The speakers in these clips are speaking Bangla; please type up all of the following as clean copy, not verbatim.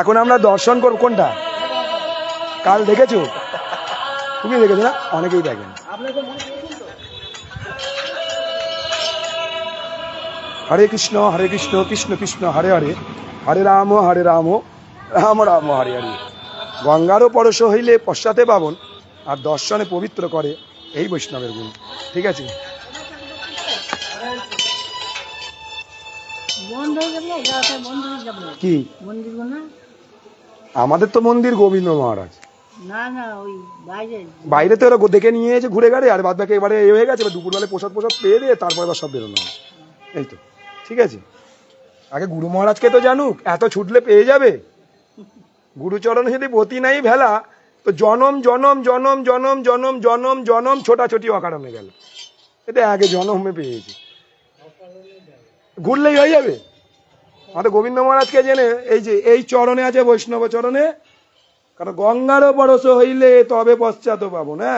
এখন আমরা দর্শন করব কোনটা? কাল দেখেছো? তুমি দেখেছো না? অনেকেই দেখেন। হরে কৃষ্ণ কৃষ্ণ কৃষ্ণ হরে হরে, হরে রাম রাম রাম হরে হরে। গঙ্গারও পরশ হইলে পশ্চাতে পাবন, আর দর্শনে পবিত্র করে এই বৈষ্ণবের গুণ। ঠিক আছে? কি আমাদের তো মন্দির গোবিন্দ মহারাজ, বাইরে তো ওরা দেখে নিয়ে এসে ঘুরে গেছে, আর বাদ বাকি এবারে এ হয়ে গেছে। দুপুরবেলায় প্রসাদ পেয়ে দিয়ে তারপরে আবার সব বেরোনো হয়। এই তো ঠিক আছে। আগে গুরু মহারাজকে তো জানুক, এত ছুটলে পেয়ে যাবে। গুরুচরণ যদি বতি নাই ভেলা, তো জনম জনম জনম জনম জনম জনম জনম ছোটাছুটি অকারণে গেল। এটা আগে জনমে পেয়েছি, ঘুরলেই হয়ে যাবে। আমাদের গোবিন্দ মহারাজকে জেনে এই যে এই চরণে আছে, বৈষ্ণব চরণে, কারণ গঙ্গারও পরশ হইলে তবে পশ্চাৎ পাবো না,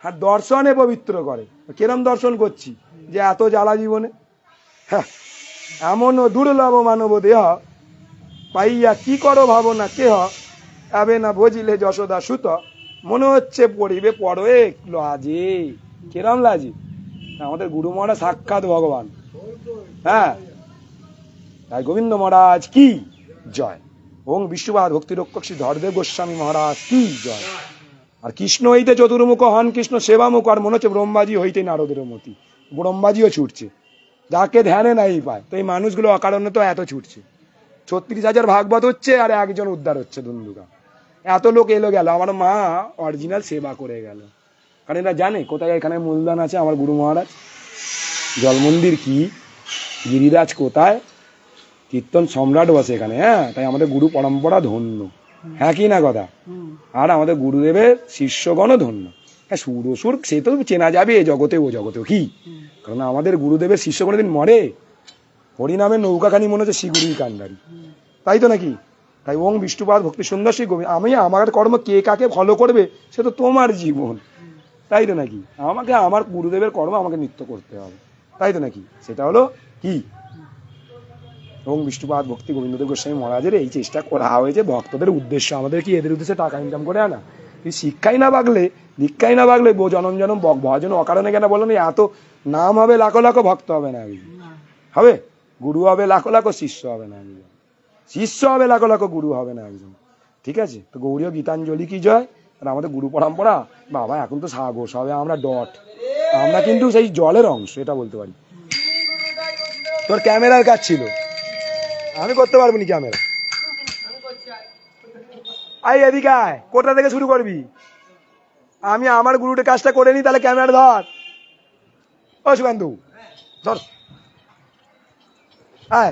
আর দর্শনে পবিত্র করে। কিরম দর্শন করছি যে এত জ্বালা জীবনে, হ্যাঁ, এমন দুর্লভ মানব দেহ পাইয়া কি করো ভাবনা কেহ, আবে না বুঝিলে যশোদা সুত, মনে হচ্ছে পড়িবে পড়ে লাজে। কিরম লাজি? আমাদের গুরু মহারাজ সাক্ষাৎ ভগবান। হ্যাঁ, তাই গোবিন্দ মহারাজ কি জয়। ওং বিষ্ণুপাদ ভক্তি রক্ষক শ্রী ধরদেব গোস্বামী মহারাজ কি জয়। আর কৃষ্ণ হইতে চতুর্মুখ হন কৃষ্ণ সেবামুখ, আর মনে হচ্ছে ব্রহ্মাজি হইতে নারদের মতি। ব্রহ্মাজিও ছুটছে, যাকে ধ্যানে নাই পায়। তো এই মানুষগুলো অকারণে তো এত ছুটছে। 36,000 ভাগবত হচ্ছে, আর একজন উদ্ধার হচ্ছে ধুন্দুকা। এত লোক এলো গেল, আমার মা অরিজিনাল সেবা করে গেল। কারণ এরা জানে কোথায় এখানে মূলদান আছে। আমার গুরু মহারাজ জল মন্দির কি, গিরিরাজ কোথায়, কীর্তন সম্রাট বসে এখানে। হ্যাঁ, তাই আমাদের গুরু পরম্পরা ধন্য। হ্যাঁ কি না কথা? আর আমাদের গুরুদেবের শিষ্যগণও ধন্য। হ্যাঁ, সুর অসুর সে তো চেনা যাবে এ জগতে ও জগতেও, কি? কারণ আমাদের গুরুদেবের শিষ্য কোনোদিন মরে? হরিনামের নৌকাখানি মনে হচ্ছে শিগুড়ির কান্ডারি, তাই তো নাকি? তাই ওং বিষ্ণুপাদ ভক্তি সুন্দর শ্রী গোবিন্দ। আমি আমার কর্ম কে কাকে ফলো করবে সে তো তোমার জীবন, তাই তো নাকি? আমাকে আমার গুরুদেবের কর্ম আমাকে নিত্য করতে হবে, তাই তো নাকি? সেটা হলো কি? এবং বিষ্ণুপাদ ভক্তি গোবিন্দদেব গোস্বামী মহারাজের এই চেষ্টা করা হয়েছে ভক্তদের উদ্দেশ্য। আমাদের কি এদের উদ্দেশ্যে টাকা ইনকাম করে আনা? তুই শিক্ষাই না বাগলে, দীক্ষাই না বাগলে জনম জনম ভজন অকারণে কেন বলো না? এত নাম হবে লাখো লাখো, ভক্ত হবে না হবে? গুরু হবে লাখো লাখো, শিষ্য হবে না একজন। শিষ্য হবে লাখো লাখো, গুরু হবে না একজন। ঠিক আছে? তো গৌরীয় গীতাঞ্জলি কি জয়। আর আমাদের গুরু পরম্পরা বাবা, এখন তো সাগর সবে আমরা ডট, আমরা কিন্তু সেই জলের অংশ, এটা বলতে পারি। তোর ক্যামেরার কাজ ছিল, আমি করতে পারবো নি ক্যামেরা। আই এদিকে আয়, কোথা থেকে শুরু করবি? আমি আমার গুরুটে কাজটা করে নি, তাহলে ক্যামেরা ধর। ও সুকান্ত ধর, হ্যাঁ,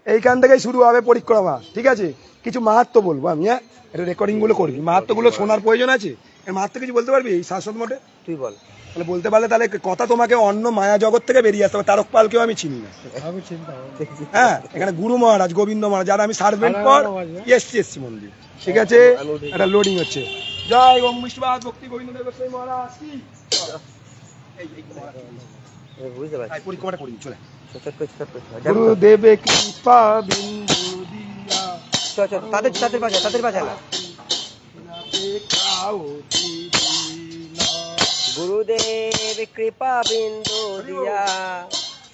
এইখান থেকেই শুরু হবে পরিক্রমা। ঠিক আছে? কিছু মাহাত্ম বলবো আমি। হ্যাঁ, এটা রেকর্ডিং গুলো করবি, মাহাত্ম গুলো শোনার প্রয়োজন আছে। এর মাহাত্ম কিছু বলতে পারবি এই শাশ্বত মঠে? তুই বল। তাহলে বলতে পারলে তাহলে কথা তোমাকে অন্য মায়া জগৎ থেকে বেরিয়ে আসতে হবে। তারক পালকেও আমি চিনি না। হ্যাঁ, এখানে গুরু মহারাজ গোবিন্দ মহারাজ, যারা আমি সার্ভেন্ট পর এসছি মন্দির। ঠিক আছে, এটা লোডিং হচ্ছে। জয় ওম বিষ্ণুপাদ ভক্তি গোবিন্দদেব গোস্বামী মহারাজ কি। বুঝতে পারছি, পরিক্রমাটা করি চলে। গুরুদেবে কৃপা বিন্দু দিয়া, তাদের বাজালা গুরুদেব কৃপা বিন্দু দিয়া,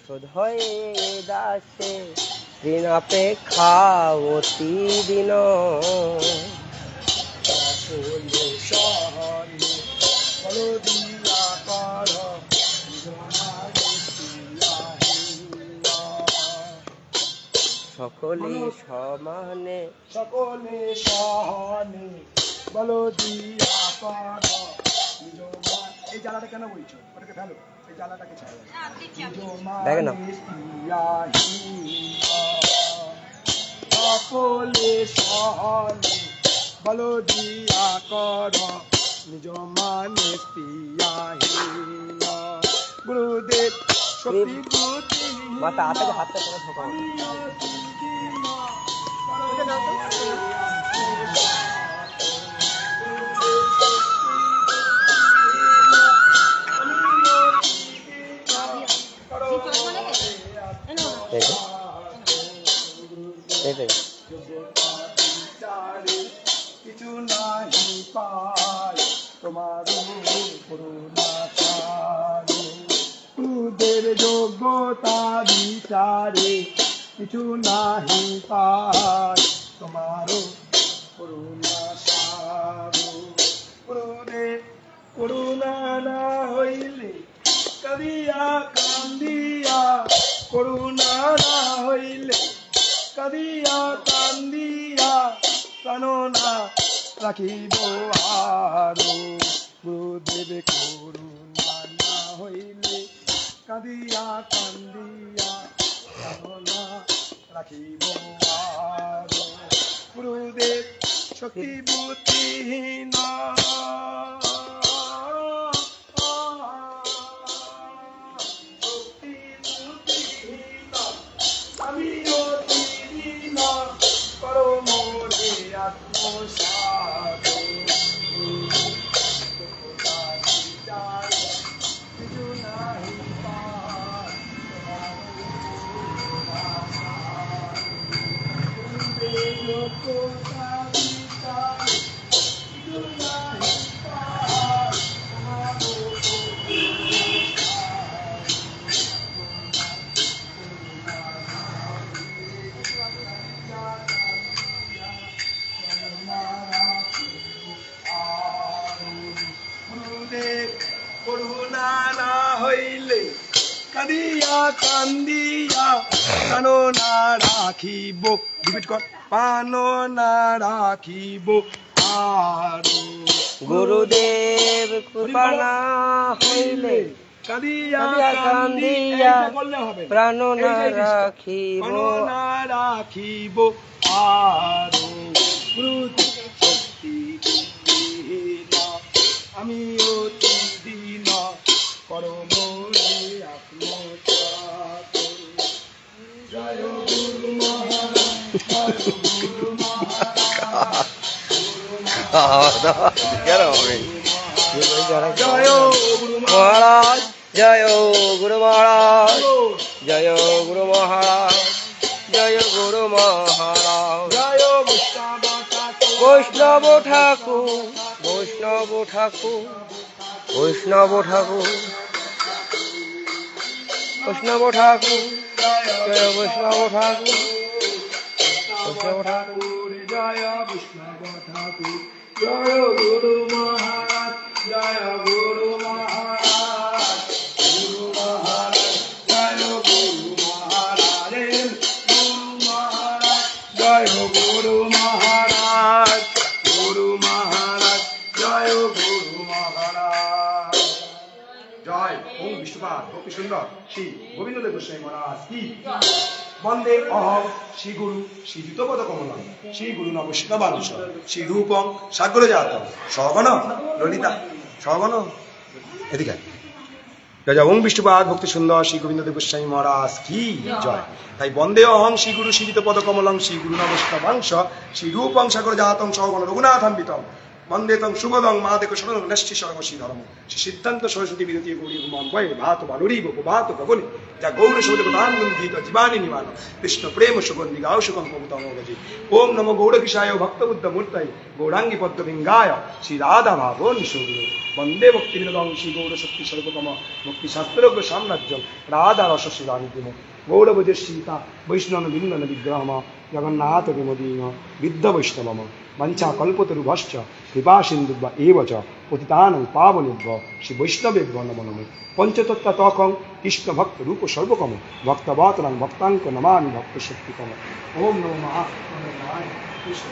শোধয়ে দাসে ঋণাপেক্ষা অতি দিন। সকলে সমানে, সকলে সহনে বলো দিয়া কর। এই জ্বালাটা কেন বলছো? ওটাকে ফেলো, এই জ্বালাটাকে ছাড়ো। দেখে না, সকলে সহনে বলো দিয়া কর, নিজ মানে পিয়াহীন। গুরুদেব সত্যি মাথা হাতে হাতে করে ঠোকা। বিচারে কিছু নাহি পায় তোমার করুণা ছাড়ো গুরুদেব যোগ্যতা বিচারে কিছু নাহি পায় তোমার করুণা ছাড়ো গুরুদেব করুণা না হইলে কাঁদিয়া কান্দিয়া করুণা না হইলে কাঁদিয়া কান্দিয়া প্রাণনা রাখিব আরো গুরুদেব করুণা না হইলে কাঁদিয়া কান্দিয়া প্রাণনা রাখিব আরো গুরুদেব শক্তি বুদ্ধিহীন করুণা না হইলে কাঁদিয়া কান্দিয়া প্রাণ না রাখিব রিপিট কর প্রাণ না রাখিব আরো গুরুদেব কৃপা না হইলে কাঁদিয়া কান্দিয়া প্রাণ না রাখিব না রাখিব আরো আমি অতি দিন করম আত্মসাৎ জয় গুরু মহারাজ জয় গুরু মহারাজ জয় গুরু মহারাজ জয় গুরু মহারাজ জয় গুরু মহারাজ জয় বৈষ্ণব ঠাকুর বৈষ্ণব ঠাকুর বৈষ্ণব ঠাকুর বৈষ্ণব ঠাকুর জয় বৈষ্ণব ঠাকুর বৈষ্ণব ঠাকুর জয় বৈষ্ণব ঠাকুর জয় গুরু মহারাজ জয় গুরু মহারাজ গুরু মহারাজ জয় গুরু মহারাজ গুরু মহারাজ জয় গুরু মহারাজ গুরু মহারাজ জয় গুরু মহারাজ জয় ওম বিষ্ণুপাদ গোপী সুন্দর শ্রী গোবিন্দদেব গোস্বামী মহারাজ কি বন্দে অহম শ্রী গুরু শ্রী যুতপদ কমলম শ্রী গুরু নবৈষ্ণবাংশ শ্রী রূপম সাগ্রজাতম সগণ ললিতা সগণ এদিকে জয় জয় ওম বিষ্ণুপাদ ভক্তি সুন্দর শ্রী গোবিন্দদেব গোস্বামী মহারাজ কি জয় তাই বন্দে অহং শ্রী গুরু শ্রী যুতপদ কমলম শ্রী গুরু নবৈষ্ণবাংশ শ্রী রূপং সাগ্রজাতম সগণ রঘুনাথান্বিতম বন্দে তং শুভদং মাদেক শরণ নষ্টি সর্বশ্রী ধর্ম শ্রী সিদ্ধান্ত সরস্বতী বিরতি গৌরী মম বয়ে ভাত বালুরি প্রভাত গগনে যা গৌর সৌদ প্রধান গন্ধিত জীবানী নিমান কৃষ্ণ প্রেম সুগন্ধি গাও সুগম কবুতম গজি ওম নমো গৌড়কিশায় ভক্তবুদ্ধ মূর্তয়ে গৌরাঙ্গী পদ্মবিঙ্গায় শ্রী রাধা ভাব নিঃসুগুরু বন্দে ভক্তি বিনোদং শ্রী গৌর শক্তি স্বরূপতম ভক্তি শাস্ত্রজ্ঞ সাম্রাজ্য রাধা রস শ্রীরানিতিম গৌরবজ সীতা বৈষ্ণব বিন্দন বিগ্রহম জগন্নাথ বিমোদীন বিদ্ধ বৈষ্ণবম वंचा कल्पतरुभश्च कृपा सिंधुभ्य एव च पतितानां पावनेभ्यो श्री वैष्णवेभ्यो नमो नमः पंचतत्त्वतकं कृष्ण भक्त रूप सर्वकम भक्तवातरं भक्तांक नमामि भक्त शक्तिकम ओम नमो महात्मने Krishna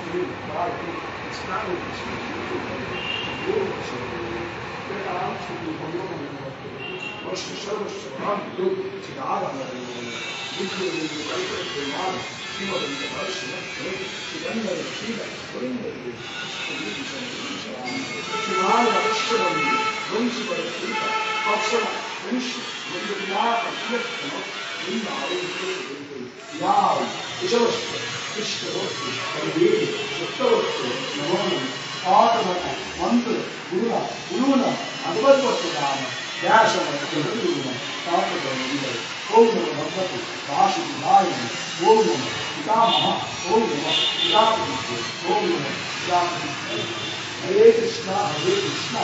Hare Krishna, Krishna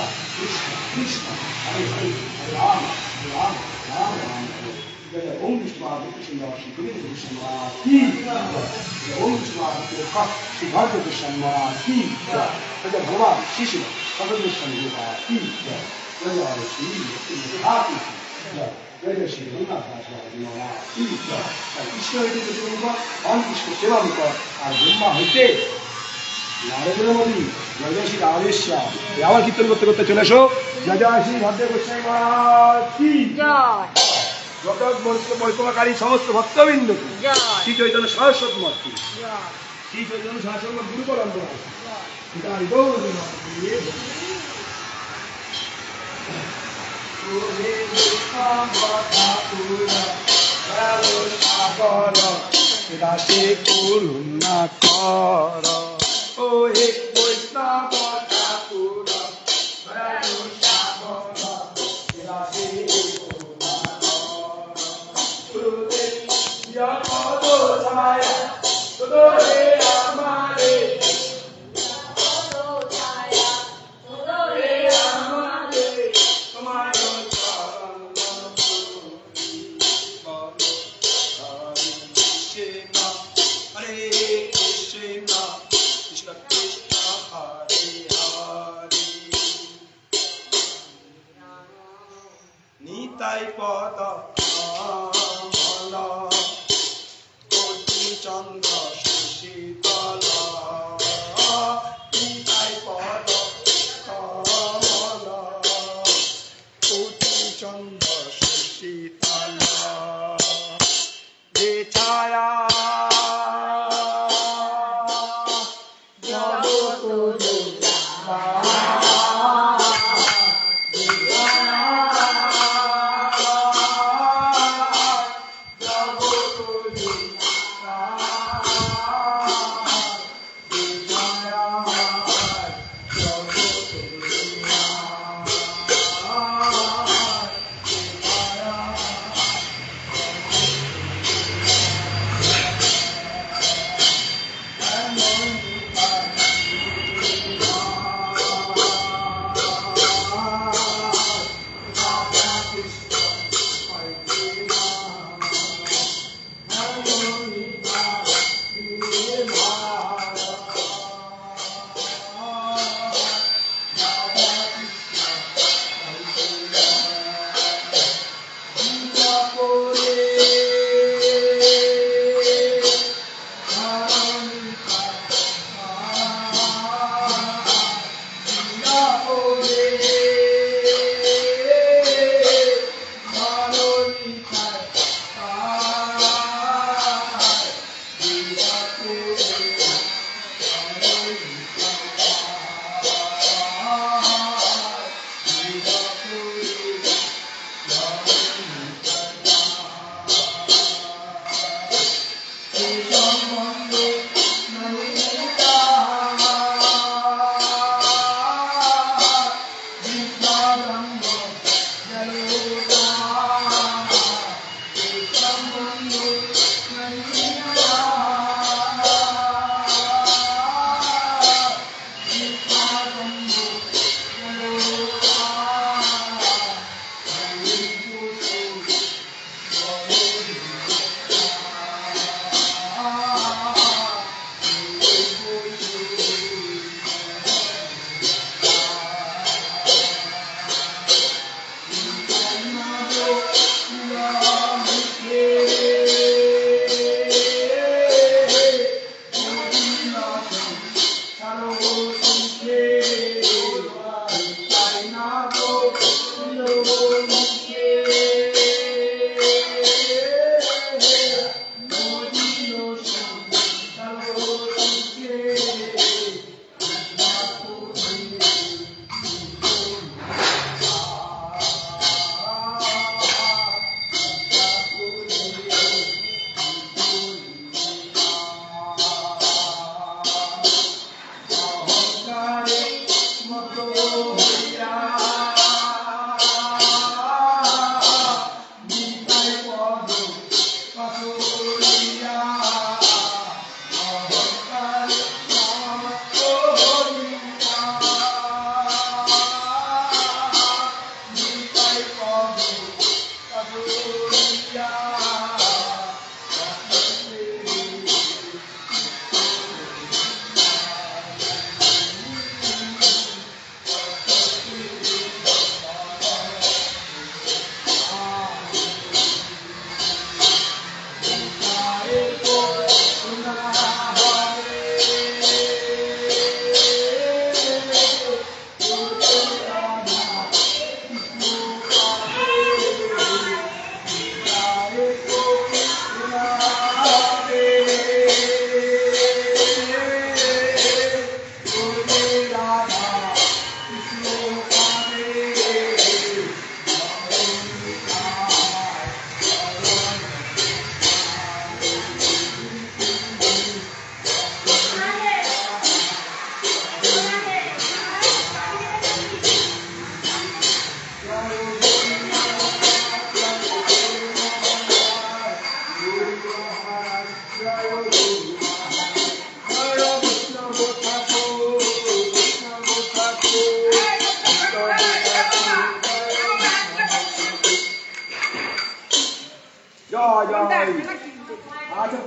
Krishna, Hare Hare, Hare Rama, Rama Rama. Om Vishnu Krishna, Shri Krishna, Ki. Om Vishnu Krishna, Shri Krishna, Ki. Jai Bhagavan Shishi, Bhagavan Krishna, Ki. Jai Shri Hare. Jai Shri Rangnath, Ki. Krishna হইতে চতুর্মুখ, অন কৃষ্ণ সেবা মুখ, আর ব্রহ্মা হইতে নারদের মধ্যে জয় জয় শ্রী রাধেশ্যাম। আবার কীর্তন করতে করতে চলে এসো। জয় জয় শ্রী ভদ্রে গোস্বামী মহারাজ কি জয়। যত পরিক্রমাকারী সমস্ত ভক্তবৃন্দ কি শ্রী চৈতন্য সরস্বতী মঠ কি শ্রী চৈতন্য সরস্বতী মঠ গুরু পরম্পরা রাতে করুণা কর ও হে বৈষ্ণব ঠাকুর রাতে পদ ছায়া তোরে আমারে তোমার নিতাই পদ কোটি চন্দ্র শীতল নিতাই পদ কোটি চন্দ্র শীতল যে ছায়া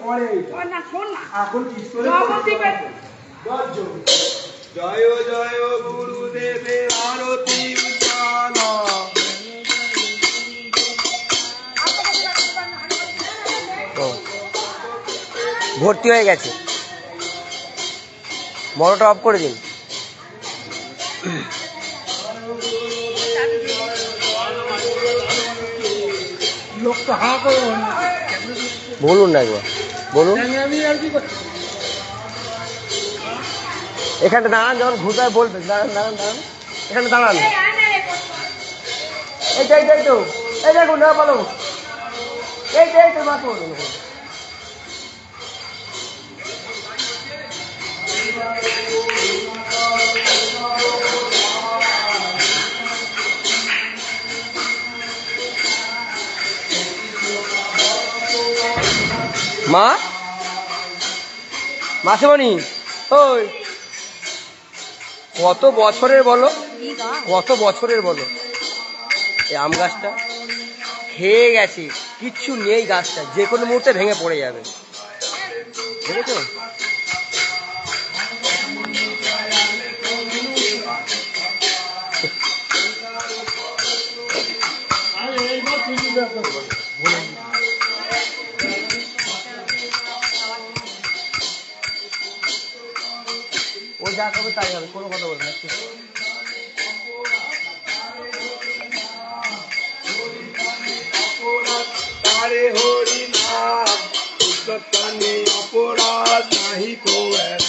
পরে ও না শোন না এখন কি করে নবদ্বীপের দশজন জয় জয় গুরুদেবের আরতি উজালা ও, ভর্তি হয়ে গেছে, বড়টা অফ করে দিন। লোকটা হা করে বলুন না একবার, বলুন। আমি আর কি করছি এখানটা দাঁড়ান, যখন ঘুরতে বলবেন দাঁড়ান দাঁড়ান দাঁড়ান, এখানে দাঁড়ান। এইটাই তো, এই দেখুন না বলো, এই তো মাত্র মা মাসিমণি, ওই কত বছরের বলো, কত বছরের বলো? এই আম গাছটা খেয়ে গেছে, কিচ্ছু নেই গাছটা, যে কোনো মুহূর্তে ভেঙে পড়ে যাবে, দেখেছো? ও যা করবে তাই হবে, কোনো কথা বলবে না। তারে হরি নাম কৃষ্ণে অপরাধ নাহি কোরাধ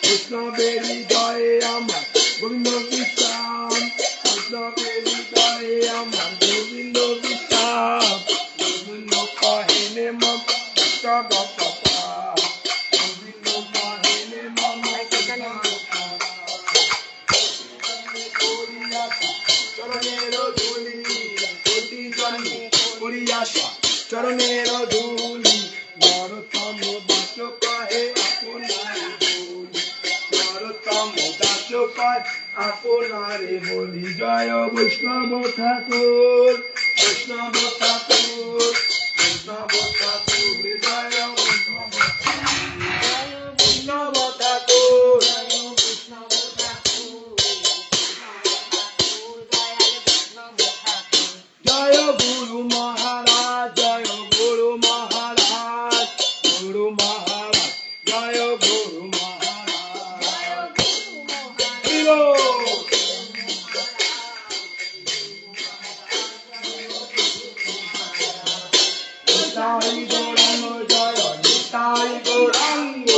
কৃষ্ণ বেরি জয়ে আমার গোবিন্দ বিশ্রাম কৃষ্ণ বেরি জয়ে আমার গোবিন্দ বিশ্রাম গোবিন্দ কহেনে মম সগপা গোবিন্দ কহেনে মম চরণের ধুলি কোটি জন্মে করিয়াশা চরণের ধুলি নরতম দাস কহে আপনারে বলি নরতম দাস কহে আপনারে বলি জয় বৈষ্ণব ঠাকুর বৈষ্ণব ঠাকুর বৈষ্ণব ঠাকুর জয় বৈষ্ণব ঠাকুর জয় গুরু মহারাজ জয় গুরু মহারাজ গুরু মহারাজ জয় গুরু মহারাজ নিতাই গৌরাঙ্গ জয় নিতাই গৌরাঙ্গ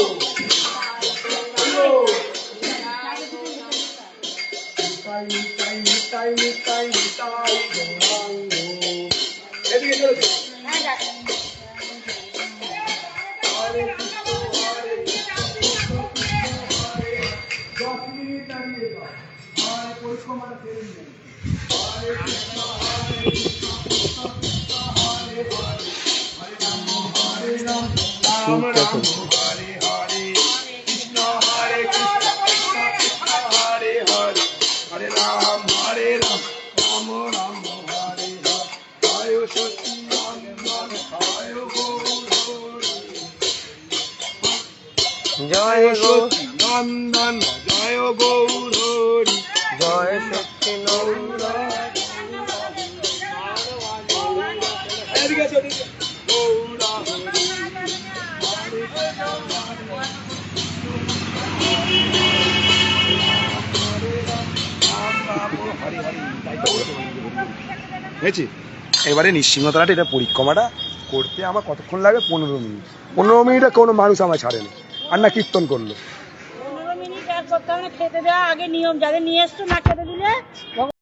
নিতাই নিতাই নিতাই নিতাই নিতাই গৌরাঙ্গ এদিকে চলেছে হরে কৃষ্ণ হরে কৃষ্ণ কৃষ্ণ কৃষ্ণ হরে 10 মিনিট দাঁড়িয়ে যাও হরে পরিক্রমাটা ফেলে নেই হরে কৃষ্ণ কৃষ্ণ কৃষ্ণ হরে হরে হরে রাম হরে রাম রাম রাম হরে হরে কৃষ্ণ হরে কৃষ্ণ কৃষ্ণ কৃষ্ণ হরে হরে হরে রাম রাম রাম হরে হরে জয় সত্যি নন্দন জয় গৌর জয় সত্যি নন্দন জয় গৌর জয় সত্যি নন্দন। এদিকে এসো, এদিকে। গৌরা হরি হরে হয়েছে। এবারে নৃসিংহতলাটা এটা পরিক্রমাটা করতে আমার কতক্ষণ লাগে? 15 মিনিট। 15 মিনিটে কোনো মানুষ আমার ছাড়ে না, আর না কীর্তন করলো। 15 মিনিট আর করতে হবে না, খেতে দেওয়া আগে নিয়ম, যাদের নিয়ে এসছো না খেতে দিলে